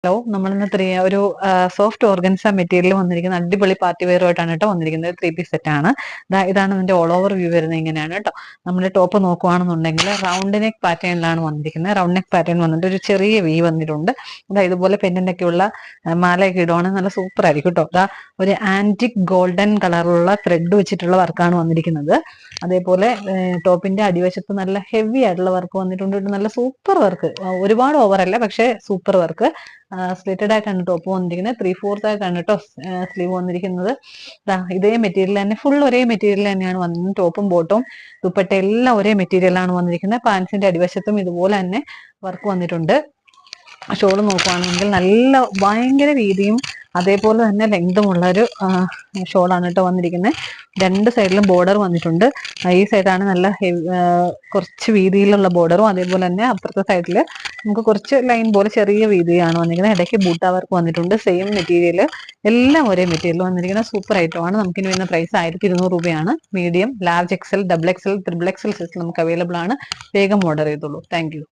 Hello, നമ്മളിന്ന് ഒരു soft organza material വന്നിരിക്കുന്ന അടിപൊളി പാർട്ടി വെയറുമായിട്ടാണ് കേട്ടോ വന്നിരിക്കുന്നത്. 3 പീസ് സെറ്റ് ആണ്. ഇതാണ് ഇതിന്റെ ഓൾ ഓവർ വ്യൂ വരുന്നത്. ഇങ്ങനെയാണ് കേട്ടോ. നമ്മുടെ ടോപ്പ് നോക്കുവാണെന്നുണ്ടെങ്കിൽ റൗണ്ട് നെക്ക് പാറ്റേണിലാണ് വന്നിരിക്കുന്നത്. റൗണ്ട് നെക്ക് പാറ്റേൺ വന്നിട്ട് ഒരു ചെറിയ വി വന്നിട്ടുണ്ട്. ഇതുപോലെ പെന്നിന്റെ ഉള്ള മാലയൊക്കെ ഇടുവാണെങ്കിൽ നല്ല സൂപ്പർ ആയിരിക്കും കേട്ടോ. ഒരു ആന്റിക് ഗോൾഡൻ കളറുള്ള ത്രെഡ് വെച്ചിട്ടുള്ള വർക്കാണ് വന്നിരിക്കുന്നത്. അതേപോലെ ടോപ്പിന്റെ അടിവശത്ത് നല്ല ഹെവി ആയിട്ടുള്ള വർക്ക് വന്നിട്ടുണ്ട്. നല്ല സൂപ്പർ വർക്ക്, ഒരുപാട് ഓവർ അല്ല, പക്ഷെ സൂപ്പർ വർക്ക്. സ്ലിറ്റഡ് ആയിട്ടാണ് ടോപ്പ് വന്നിരിക്കുന്നത്. 3/4 ആയിട്ടാണ് കേട്ടോ സ്ലീവ് വന്നിരിക്കുന്നത്. ഇതേ മെറ്റീരിയൽ തന്നെ, ഫുൾ ഒരേ മെറ്റീരിയൽ തന്നെയാണ് വന്നിരിക്കുന്നത്. ടോപ്പും ബോട്ടും ദുപ്പട്ട എല്ലാം ഒരേ മെറ്റീരിയലാണ് വന്നിരിക്കുന്നത്. പാൻസിന്റെ അടിവശത്തും ഇതുപോലെ തന്നെ വർക്ക് വന്നിട്ടുണ്ട്. ഷോൾ നോക്കുവാണെങ്കിൽ നല്ല ഭയങ്കര വീതിയും അതേപോലെ തന്നെ ലെങ്തുമുള്ള ഒരു ഷോളാണ് കേട്ടോ വന്നിരിക്കുന്നത്. രണ്ട് സൈഡിലും ബോർഡർ വന്നിട്ടുണ്ട്. ഈ സൈഡാണ് നല്ല കുറച്ച് വീതിയിലുള്ള ബോർഡറും, അതേപോലെ തന്നെ അപ്പുറത്തെ സൈഡിൽ നമുക്ക് കുറച്ച് ലൈൻ പോലെ ചെറിയ വീതിയാണ് വന്നിരിക്കുന്നത്. ഇടയ്ക്ക് ബൂട്ട വർക്ക് വന്നിട്ടുണ്ട്. സെയിം മെറ്റീരിയൽ, എല്ലാം ഒരേ മെറ്റീരിയൽ വന്നിരിക്കുന്ന സൂപ്പർ ഐറ്റമാണ്. നമുക്കിനി വരുന്ന പ്രൈസ് 1200 രൂപയാണ്. Medium, large XL, double XL, triple XL size നമുക്ക് അവൈലബിൾ ആണ്. വേഗം ഓർഡർ ചെയ്തോളൂ. Thank you.